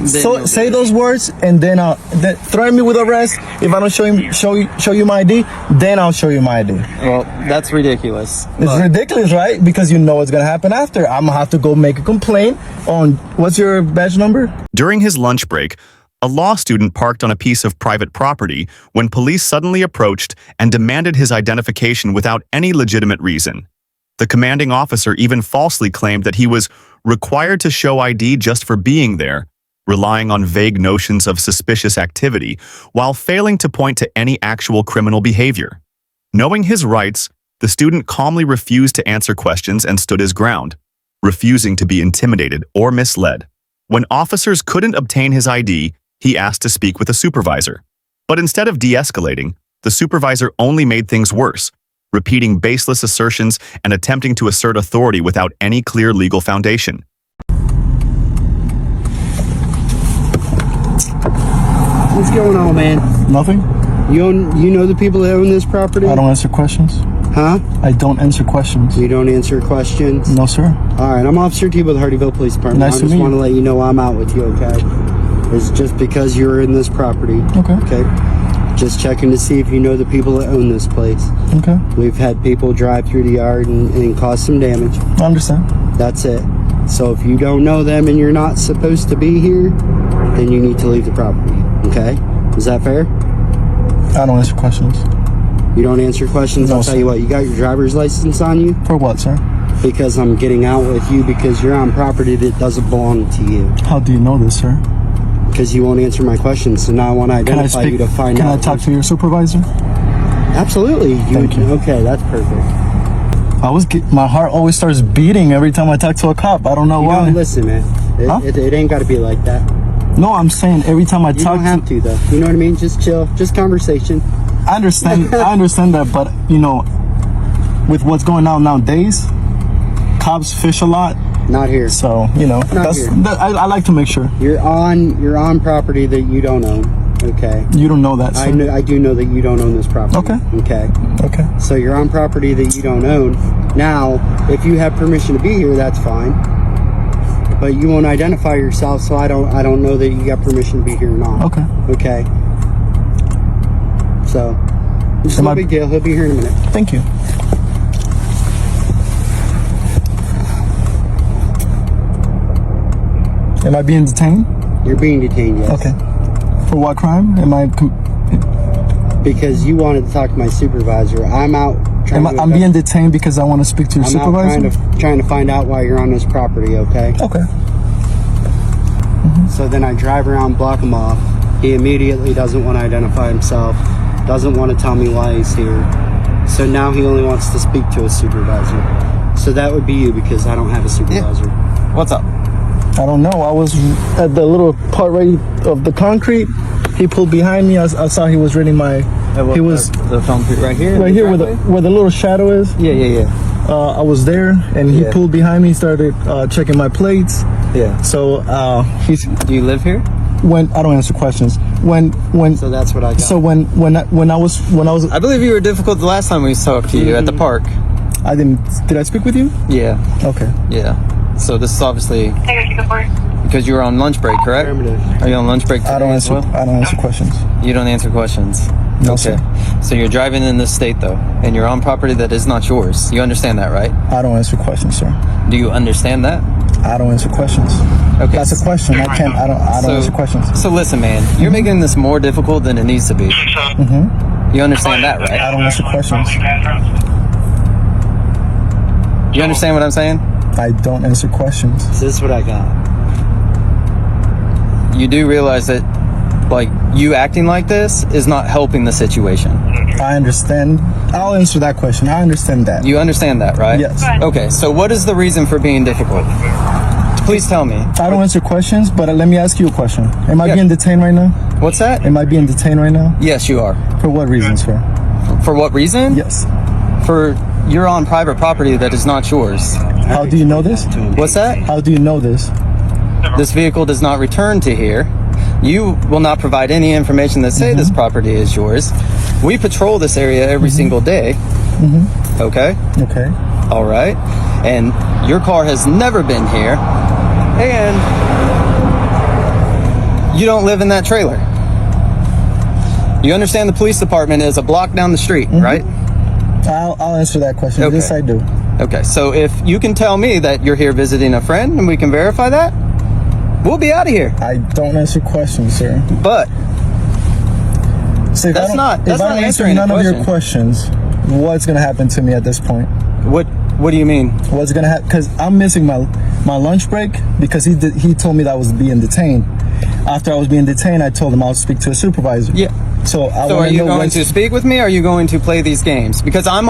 So say those words, and then threaten me with arrest. If I don't show you my ID, then I'll show you my ID. Well, that's ridiculous. It's ridiculous, right? Because you know what's gonna happen after. I'm gonna have to go make a complaint on what's your badge number? During his lunch break, a law student parked on a piece of private property when police suddenly approached and demanded his identification without any legitimate reason. The commanding officer even falsely claimed that he was required to show ID just for being there, relying on vague notions of suspicious activity while failing to point to any actual criminal behavior. Knowing his rights, the student calmly refused to answer questions and stood his ground, refusing to be intimidated or misled. When officers couldn't obtain his ID, he asked to speak with a supervisor. But instead of de-escalating, the supervisor only made things worse, repeating baseless assertions and attempting to assert authority without any clear legal foundation. What's going on, man? Nothing. You know the people that own this property? I don't answer questions. Huh? I don't answer questions. You don't answer questions? No, sir. All right, I'm Officer T with the Hardyville Police Department. Nice to meet you. I just want to let you know I'm out with you, okay? It's just because you're in this property. Okay. Okay. Just checking to see if you know the people that own this place. Okay. We've had people drive through the yard and cause some damage. I understand. That's it. So if you don't know them and you're not supposed to be here, then you need to leave the property. Okay? Is that fair? I don't answer questions. You don't answer questions? No, I'll tell sir. you what, you got your driver's license on you? For what, sir? Because I'm getting out with you because you're on property that doesn't belong to you. How do you know this, sir? Because you won't answer my questions, so now I want to identify you to find out. Can I talk to your supervisor? Absolutely. Thank you. Okay, that's perfect. My heart always starts beating every time I talk to a cop. I don't know why. Don't listen, man. Huh? It ain't got to be like that. No, I'm saying every time I You talk don't have to, though. You know what I mean? Just chill. Just conversation. I understand. I understand that, but you know, with what's going on nowadays, cops fish a lot. Not here. So you know, I like to make sure. You're on property that you don't own. Okay. You don't know that, sir. I do know that you don't own this property. Okay. Okay. So you're on property that you don't own. Now, if you have permission to be here, that's fine. But you won't identify yourself, so I don't know that you got permission to be here or not. Okay. Okay. So, it's no big deal. He'll be here in a minute. Thank you. Am I being detained? You're being detained, yes. Okay. For what crime? Am I? Because you wanted to talk to my supervisor. I'm out. I'm being detained because I want to speak to your supervisor. I'm trying to find out why you're on this property. Okay. Okay. So then I drive around, block him off. He immediately doesn't want to identify himself. Doesn't want to tell me why he's here. So now he only wants to speak to a supervisor. So that would be you because I don't have a supervisor. Yeah. What's up? I don't know. I was at the little part right of the concrete. He pulled behind me. I saw he was reading my. He was the concrete right here. Right here where the little shadow is. Yeah. I was there, and he pulled behind me. Started checking my plates. Yeah. So he's. Do you live here? When I don't answer questions. When. So that's what I got. So when I was. I believe you were difficult the last time we talked to you at the park. I didn't. Did I speak with you? Yeah. Okay. Yeah. So this is obviously because you were on lunch break, correct? Are you on lunch break today? I don't answer. Well? I don't answer questions. You don't answer questions. No, okay. sir. So you're driving in this state though, and you're on property that is not yours. You understand that, right? I don't answer questions, sir. Do you understand that? I don't answer questions. Okay. That's a question. I don't answer questions. So listen, man, you're making this more difficult than it needs to be. Mm-hmm. You understand that, right? I don't answer questions. You understand what I'm saying? I don't answer questions. This is what I got. You do realize that, like, you acting like this is not helping the situation. I understand. I'll answer that question. I understand that. You understand that, right? Yes. Okay, so what is the reason for being difficult? Please tell me. I don't answer questions, but let me ask you a question. Am I being detained right now? What's that? Am I being detained right now? Yes, you are. For what reason, sir? For what reason? Yes. You're on private property that is not yours. How do you know this? What's that? How do you know this? This vehicle does not return to here. You will not provide any information that say this property is yours. We patrol this area every single day. Okay? Okay. All right. And your car has never been here. And You don't live in that trailer. You understand the police department is a block down the street, right? I'll answer that question. Okay. Yes, I do. Okay, so if you can tell me that you're here visiting a friend and we can verify that, we'll be out of here. I don't answer questions, sir. But So if That's I don't, not- if that's I not don't answer answering the none of your question. questions, what's gonna happen to me at this point? what do you mean? What's gonna happen? Because I'm missing my lunch break because he told me that I was being detained. After I was being detained, I told him I'll speak to a supervisor. Yeah. So So are you going to speak with me or are you going to play these games? Because I'm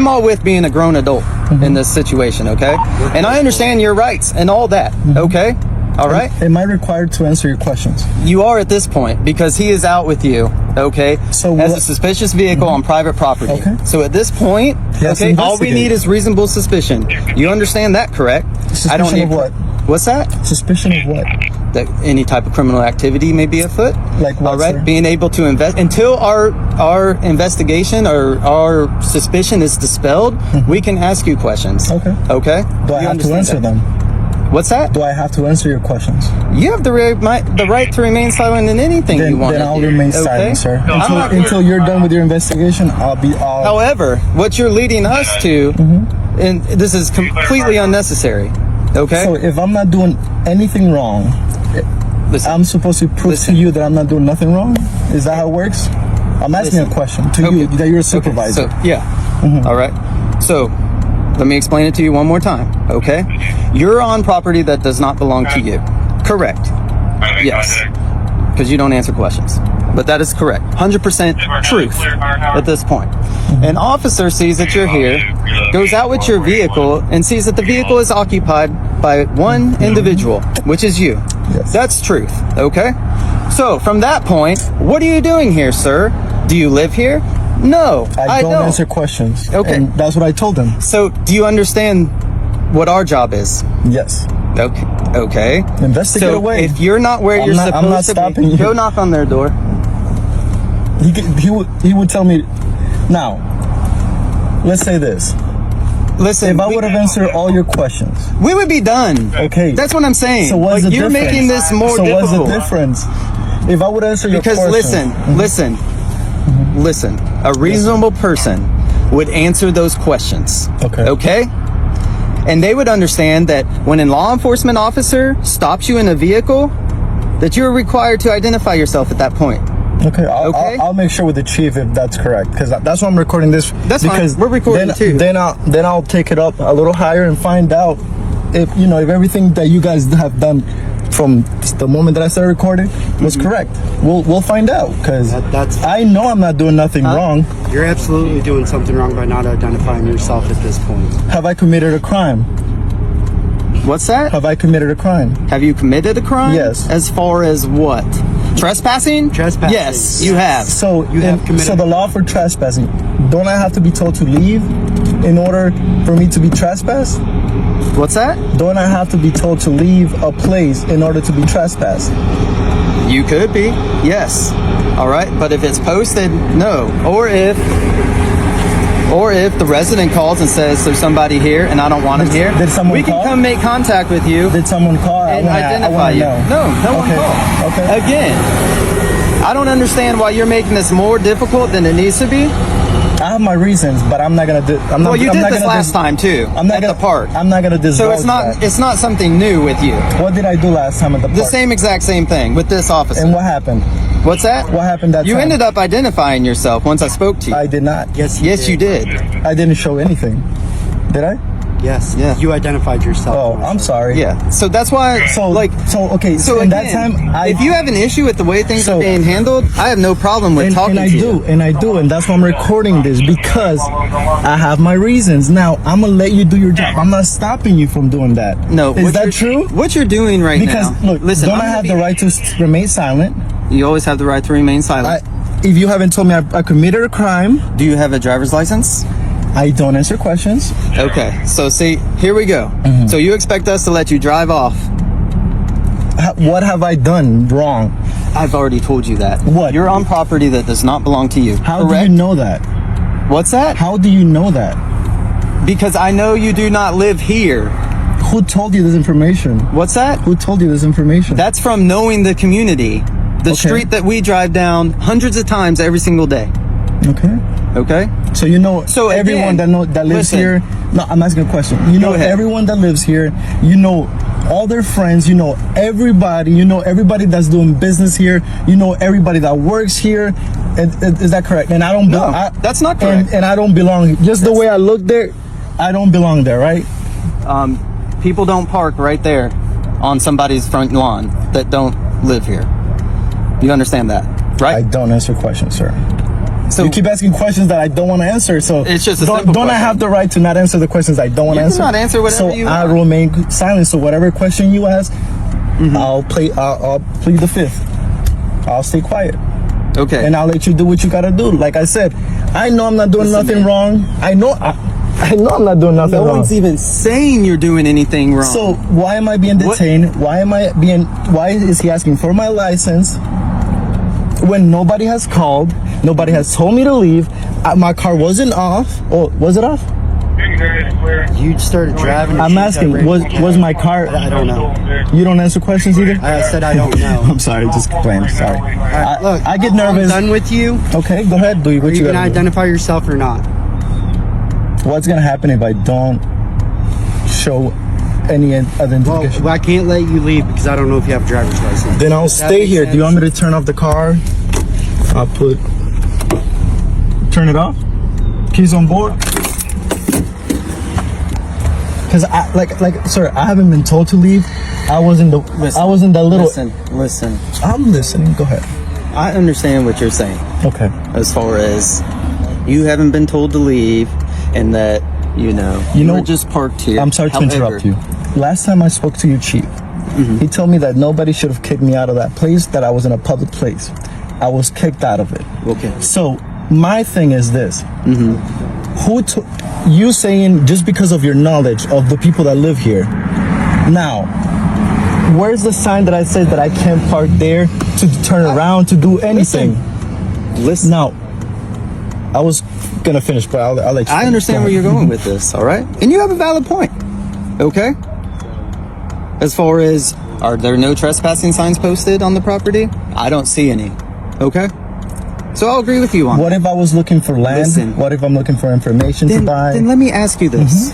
all with being a grown adult in this situation, okay? And I understand your rights and all that, okay? All right? Am I required to answer your questions? You are at this point because he is out with you, okay? So as what- a suspicious vehicle on private property. Okay. So at this point, Yes, okay, all we investigate. need is reasonable suspicion. You understand that, correct? Suspicion of what? What's that? Suspicion of what? That any type of criminal activity may be afoot. Like what, All right, sir? being able to invest until our investigation or our suspicion is dispelled, we can ask you questions. Okay. Okay. Do I You have to understand answer that? them? What's that? Do I have to answer your questions? You have the right to remain silent in anything you want. Then I'll remain silent, sir. Until you're done with your investigation, I'll be all. However, what you're leading us to, and this is completely unnecessary. Okay. So if I'm not doing anything wrong, Listen. I'm supposed to prove Listen. to you that I'm not doing nothing wrong? Is that how it works? I'm asking Listen. a question to you that you're a supervisor. Okay, so, yeah. All right. So, let me explain it to you one more time, okay? You're on property that does not belong to you. Correct. Yes. Because you don't answer questions. But that is correct. 100% truth at this point. An officer sees that you're here, goes out with your vehicle, and sees that the vehicle is occupied by one individual, which is you. Yes. That's truth, okay? So, from that point, what are you doing here, sir? Do you live here? No, I don't don't. answer questions. Okay. And that's what I told him. So, do you understand what our job is? Yes. Okay. Okay. Investigate So, away. if you're not where I'm you're not- I'm not supposed to stopping be, you. go knock on their door. He would tell me. Now, let's say this. Listen, If I would have answered all your questions, we would be done. okay. That's what I'm saying. So what's Like, the you're difference? making this more so difficult. what's the difference? If I would answer your Because questions, listen. A reasonable person would answer those questions. Okay. Okay? And they would understand that when a law enforcement officer stops you in a vehicle, that you're required to identify yourself at that point. Okay, Okay? I'll make sure with the chief if that's correct, because that's why I'm recording this. That's fine. because We're recording then, too. Then I'll take it up a little higher and find out if if everything that you guys have done from the moment that I started recording was correct. We'll find out, because That's- I know I'm not doing nothing wrong. You're absolutely doing something wrong by not identifying yourself at this point. Have I committed a crime? What's that? Have I committed a crime? Have you committed a crime? Yes. As far as what? Trespassing? Trespassing. Yes, you have. So You have committed- so the law for trespassing. Don't I have to be told to leave in order for me to be trespassed? What's that? Don't I have to be told to leave a place in order to be trespassed? You could be. Yes. All right. But if it's posted, no. Or if the resident calls and says there's somebody here and I don't want him here, Did someone we can call? come make contact with you Did someone call? and identify you. know. No one Okay, called. okay. Again, I don't understand why you're making this more difficult than it needs to be. I have my reasons, but I'm not gonna do. I'm not. Well, you I'm did not this gonna last time too. I'm not at gonna the park. I'm not gonna divulge So it's not that. it's not something new with you. What did I do last time at the park? The same exact same thing with this officer. And what happened? What's that? What happened that You time? ended up identifying yourself once I spoke to you. I did not. Yes, You did. I didn't show anything. Did I? Yes. Yeah. You identified yourself. Oh, I'm sorry. Yeah. So that's why. So okay. So in again, that time, if you have an issue with the way things So- are being handled, I have no problem with talking and I to do, you. and that's why I'm recording this, because I have my reasons. Now I'm gonna let you do your job. I'm not stopping you from doing that. No, is what that you're- true? What you're doing right Because now? look, listen. don't I have the right to remain silent? You always have the right to remain silent. If you haven't told me I committed a crime, Do you have a driver's license? I don't answer questions. Okay. So see, here we go. Mm-hmm. So you expect us to let you drive off? What have I done wrong? I've already told you that. What? You're on property that does not belong to you. How correct? do you know that? What's that? How do you know that? Because I know you do not live here. Who told you this information? What's that? Who told you this information? That's from knowing the community. The street that we drive down hundreds of times every single day. Okay. Okay? So you know, So everyone again, that lives listen. here. No, I'm asking a question. You know, ahead. everyone that lives here. You know, all their friends. You know, everybody. You know, everybody that's doing business here. You know, everybody that works here. Is that correct? And I don't. No, that's not correct. And I don't belong. Just the way I look there, I don't belong there, right? People don't park right there on somebody's front lawn that don't live here. You understand that, I right? don't answer questions, sir. So You keep asking questions that I don't want to answer. So It's just a don't, simple don't I question. have the right to not answer the questions I don't want to You answer? cannot answer whatever so you I want. remain silent. So whatever question you ask, I'll plead the fifth. I'll stay quiet. okay. And I'll let you do what you gotta do. Like I said, I know I'm not doing Listen, nothing man. wrong. I know I'm not doing nothing no wrong. one's even saying you're doing anything wrong. So why am I being What- detained? Why is he asking for my license when nobody has called? Nobody has told me to leave. My car wasn't off. Oh, was it off? You started driving. I'm asking, was my car? I don't know. You don't answer questions either? I said I don't know. I'm sorry, just playing. Sorry. Look, I get nervous. I'm done with you. Okay, go ahead. Do Are what you you gonna gotta do. identify yourself or not? What's gonna happen if I don't show any other Well, identification? I can't let you leave because I don't know if you have a driver's license. Then I'll Does that stay make here. Do you want me sense? to turn off the car? I'll turn it off. Keys on board. Cause sir, I haven't been told to leave. I wasn't that little. Listen. I'm listening. Go ahead. I understand what you're saying Okay. as far as you haven't been told to leave and that, you know- were just parked here. I'm sorry to interrupt you. Last time I spoke to you, Chief, he told me that nobody should have kicked me out of that place, that I was in a public place. I was kicked out of it. Okay. So my thing is this. You saying just because of your knowledge of the people that live here. Now, where's the sign that I said that I can't park there to turn around to do anything? Listen. Now, I was gonna finish, but I'll let you. I understand where you're going with this, all right? And you have a valid point, okay? As far as, are there no trespassing signs posted on the property? I don't see any, okay? So I'll agree with you on What if I was looking for land? Listen. What if I'm looking for information then, to buy? then let me ask you this.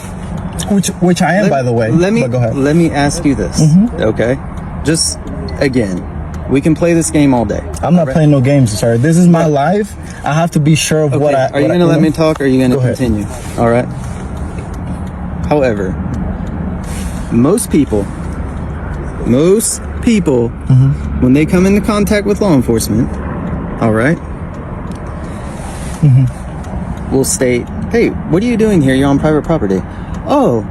Which I am, by the way. Let me But go ahead. let me ask you this, okay? Just again, we can play this game all day. I'm not playing no games, sir. This is my life. I have to be sure of what I. Are you gonna let me talk or are you gonna Go ahead. continue? All right. However, most people, when they come into contact with law enforcement, all right, will state, "Hey, what are you doing here? You're on private property." "Oh,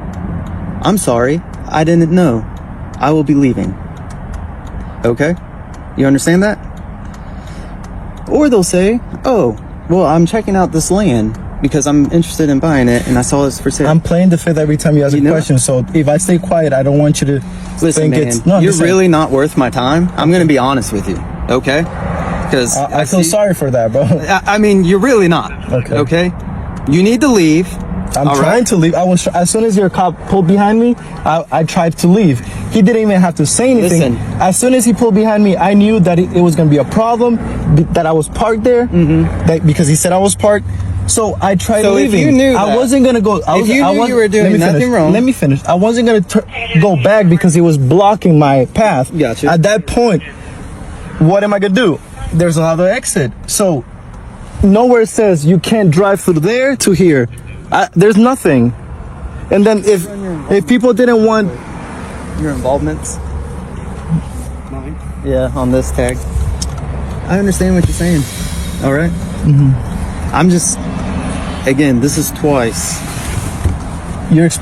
I'm sorry. I didn't know. I will be leaving." Okay? You understand that? Or they'll say, "Oh, well, I'm checking out this land because I'm interested in buying it and I saw this for sale." I'm playing the fifth every time you ask You a know- question. So if I stay quiet, I don't want you to Listen, think man, it's. No, I'm you're just saying. really not worth my time. I'm going to be honest with you, okay? Because I feel sorry for that, bro. I mean, you're really not. Okay. Okay? You need to leave. I'm all trying right? to leave. As soon as your cop pulled behind me, I tried to leave. He didn't even have to say anything. Listen. As soon as he pulled behind me, I knew that it was going to be a problem, that I was parked there, because he said I was parked. So I tried So if leaving. you knew I that- wasn't going to go. if you knew you were doing let me nothing finish. wrong- Let me finish. I wasn't going to go back because he was blocking my path. Gotcha. At that point, what am I going to do? There's another exit. So nowhere says you can't drive through there to here. There's nothing. And then if people didn't want, Your involvements? Mine. Yeah, on this tag. I understand what you're saying. All right? I'm just, again, this is twice.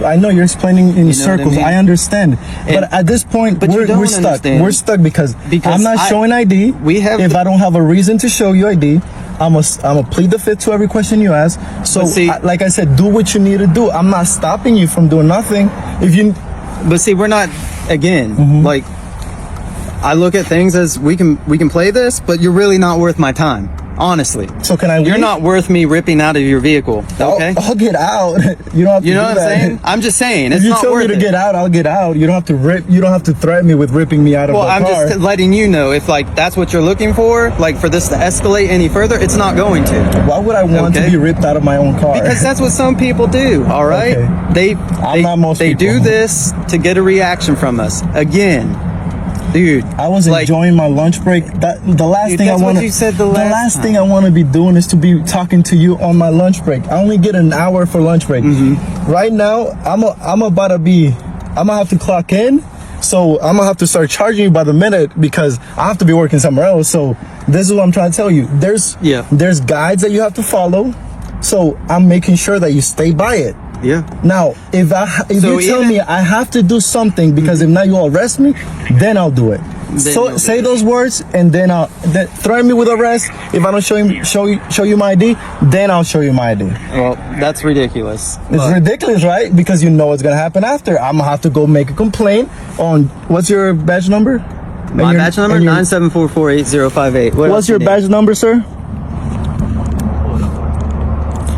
I know you're explaining in know what I circles. mean? I understand, but at this point, but you we're don't stuck. understand. We're stuck because I'm not I- showing ID. we have If the- I don't have a reason to show you ID, I'm a plead the fifth to every question you ask. So, But see- like I said, do what you need to do. I'm not stopping you from doing nothing. If you, But see, we're not, again, like, I look at things as we can play this, but you're really not worth my time. Honestly. So can I leave? You're not worth me ripping out of your vehicle. Okay. I'll get out. You don't have to You know do what I'm that. saying? I'm just saying, it's If you not tell worth me to it. get out, I'll get out. You don't have to rip. You don't have to threaten me with ripping me out of Well, the I'm car. just letting you know, if like that's what you're looking for, like for this to escalate any further, it's not going to. Why would I want to Okay. be ripped out of my own car? Because that's what some people do. All right. Okay. I'm not most they do people. this to get a reaction from us. Again, dude. I was like, enjoying my lunch break. The last Dude, thing I that's what want you said the last thing time. I want to be doing is to be talking to you on my lunch break. I only get an hour for lunch break. Mm-hmm. Right now, I'm gonna have to clock in. So I'm gonna have to start charging you by the minute because I have to be working somewhere else. So this is what I'm trying to tell you. There's guides that you have to follow. So I'm making sure that you stay by it. Yeah. Now, if you tell me I have to do something because if not you'll arrest me, then I'll do it. So say those words and then threaten me with arrest. If I don't show you my ID, then I'll show you my ID. Well, that's ridiculous. It's ridiculous, right? Because you know what's gonna happen after. I'm gonna have to go make a complaint on what's your badge number? My badge number 97448058. What's your badge number, sir?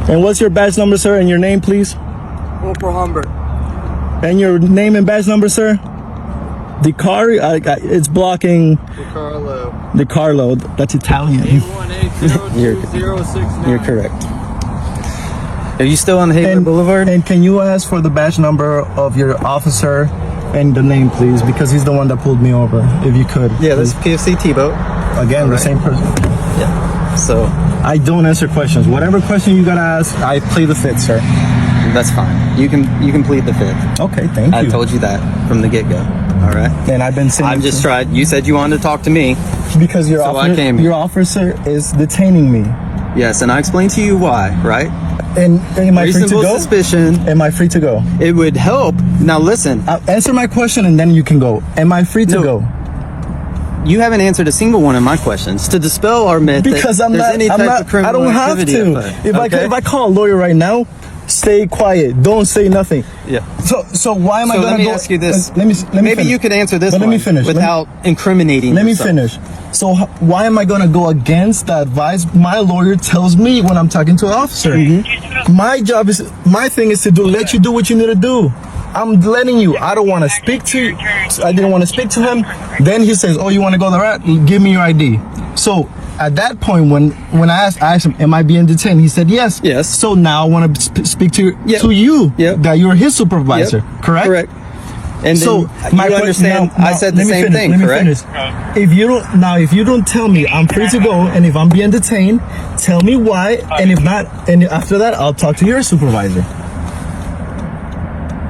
And what's your badge number, sir? And your name, please? Corporal Humbert. And your name and badge number, sir? It's blocking. DiCarlo. That's Italian. You're correct. Are you still on Hayward Boulevard? And can you ask for the badge number of your officer and the name, please? Because he's the one that pulled me over. If you could. Yeah, this is PFC T-Boat. Again, the same person. Yeah. So I don't answer questions. Whatever question you gotta ask, I play the fifth, sir. that's fine. You can plead the fifth. Okay, thank you. I told you that from the get-go. All right. And I've been saying. I've just tried. You said you wanted to talk to me. Because your I came here. your officer is detaining me. Yes, and I explained to you why, right? And am I free to Reasonable go? suspicion. Am I free to go? It would help. Now listen, Answer my question and then you can go. Am I free to No. go? you haven't answered a single one of my questions to dispel our myth Because that I'm there's not. any I'm type not. of criminal I don't have activity to. at play. If I call a lawyer right now, stay quiet. Don't say nothing. Yeah. So why am I So gonna let me go? ask you this. Let me Maybe finish. you could answer this But one let me finish. without incriminating Let me yourself. finish. So why am I gonna go against the advice my lawyer tells me when I'm talking to an officer? Mm-hmm. My thing is to let you do what you need to do. I'm letting you. I don't want to speak to you. I didn't want to speak to him. Then he says, "Oh, you want to go the route? Give me your ID." So at that point, when I asked him, "Am I being detained?" He said, "Yes." Yes. So now I want to speak to Yep. you. Yep. That you're his supervisor. Yep. Correct. Correct. And So then you understand? I said the same thing, correct? If you don't tell me I'm free to go, and if I'm being detained, tell me why, and if not, and after that, I'll talk to your supervisor.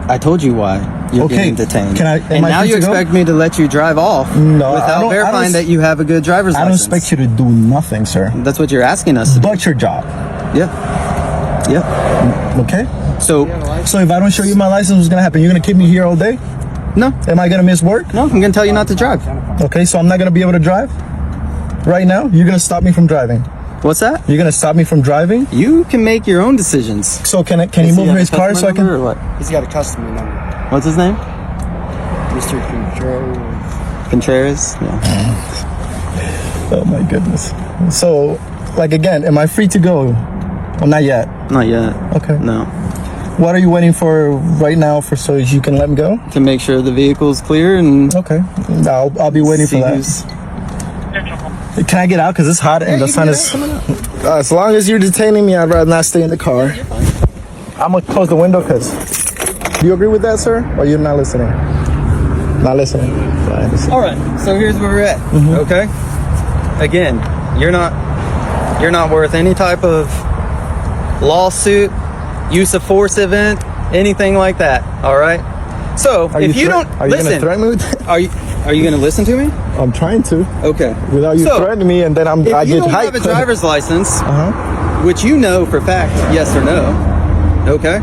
I told you why you're Okay, getting detained. am and I now free you to go? expect me to let you drive off No, I without don't- verifying that you have a good driver's I don't license. expect you to do nothing, sir. That's what you're asking us to do. But your job, Yeah. Yeah. okay? So, So if I don't show you my license, what's gonna happen? You're gonna keep me here all day? no. Am I gonna miss work? No, I'm going to tell you not to drive. Okay, so I'm not gonna be able to drive? Right now? You're gonna stop me from driving? What's that? You're gonna stop me from driving? You can make your own decisions. So can he move his car so I can? Or what? He's got a customer number. What's his name? Mr. Control. Contreras? Yeah. Oh my goodness. So, like again, am I free to go? Well, not yet. Not yet. Okay. No. What are you waiting for right now so you can let me go? To make sure the vehicle's clear and Okay. I'll be waiting for see that. who's- Can I get out? Because it's hot and the sun is... as long as you're detaining me, I'd rather not stay in the car. I'm going to close the window because... Do you agree with that, sir? Or you're not listening? Not listening. Fine. All right. So here's where we're at. Okay. Again, you're not worth any type of lawsuit, use of force event, anything like that. All right. So if you don't Are you going to listen, threaten me with that? are you going to listen to me? I'm trying to. Okay. Without you So, threatening me and then I If you get don't hyped. have a driver's license, Uh-huh. which you know for fact, yes or no, okay,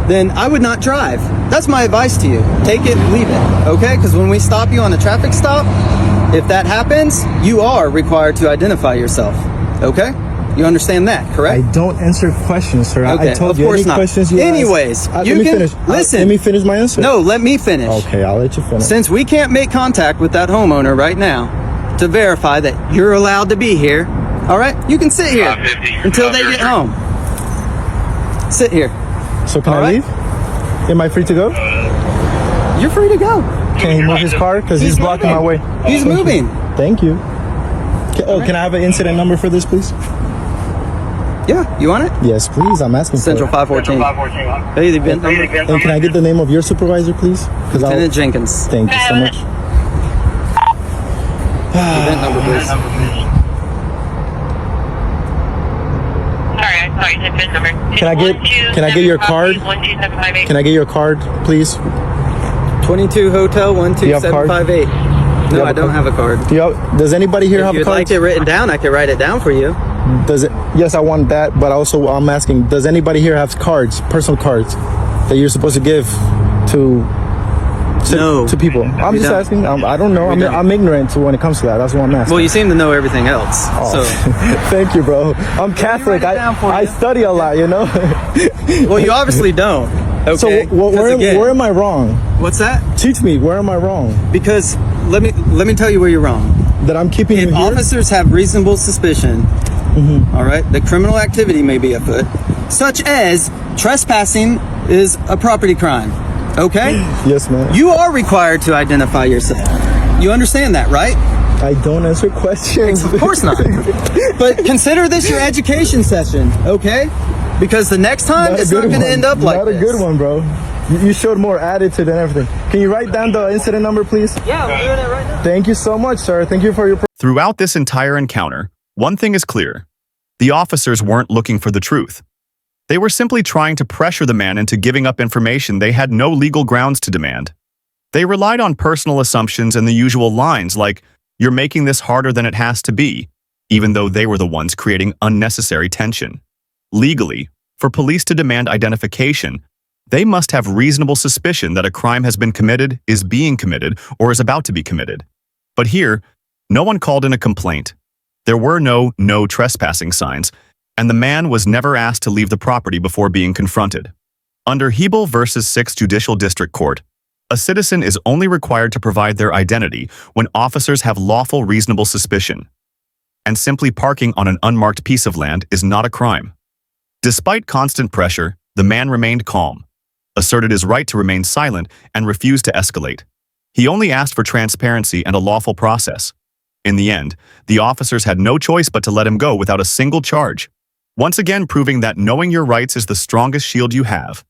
then I would not drive. That's my advice to you. Take it, leave it, okay? Because when we stop you on a traffic stop, if that happens, you are required to identify yourself, okay? You understand that, correct? I don't answer questions, sir. Okay, I told of you course any not. questions you Anyways, ask. you let me can- finish. listen. Let me finish my answer. No, let me finish. Okay, I'll let you finish. Since we can't make contact with that homeowner right now to verify that you're allowed to be here, All right? You can sit here until they get home. Sit here. So can All I right. leave? Am I free to go? You're free to go. Can he move his car? Because he's blocking my way. He's moving. Thank you. Can I have an incident number for this, please? Yeah, you want it? Yes, please. I'm asking Central for it. 514. Hey, the event number. And can I get the name of your supervisor, please? Lieutenant Jenkins. Thank you so much. Event number, please. Sorry, the VIN number. Can I get your card? 12758. Can I get your card, please? 22 Hotel you have a card? 12758. you No, have I a don't card? have a card. Does anybody here If have a you'd card? like it written down, I can write it down for you. Does it? Yes, I want that. But also, I'm asking: does anybody here have cards, personal cards, that you're supposed to give to No. to people? I'm We just don't. asking. I don't know. We don't. I'm ignorant to when it comes to that. That's what I'm asking. Well, you seem to know everything else. Oh. So, Thank you, bro. I'm Catholic. write it down for I you. study a lot, you know. well, you obviously don't. Okay. So where am I wrong? What's that? Teach me. Where am I wrong? Because let me tell you where you're wrong. That I'm keeping If you here? officers have reasonable suspicion, all right, that criminal activity may be afoot, such as trespassing is a property crime. Okay? Yes, man. You are required to identify yourself. You understand that, right? I don't answer questions. Of course not. But consider this your education session, okay? Because the next time it's not going to end up like Not this. a good one, bro. You showed more attitude and everything. Can you write down the incident number, please? Yeah, I'm doing it right now. Thank you so much, sir. Thank you for your. Throughout this entire encounter, one thing is clear. The officers weren't looking for the truth. They were simply trying to pressure the man into giving up information they had no legal grounds to demand. They relied on personal assumptions and the usual lines like, "You're making this harder than it has to be," even though they were the ones creating unnecessary tension. Legally, for police to demand identification, they must have reasonable suspicion that a crime has been committed, is being committed, or is about to be committed. But here, no one called in a complaint. There were no trespassing signs, and the man was never asked to leave the property before being confronted. Under Hebel v. 6th Judicial District Court, a citizen is only required to provide their identity when officers have lawful reasonable suspicion. And simply parking on an unmarked piece of land is not a crime. Despite constant pressure, the man remained calm, asserted his right to remain silent, and refused to escalate. He only asked for transparency and a lawful process. In the end, the officers had no choice but to let him go without a single charge, once again proving that knowing your rights is the strongest shield you have.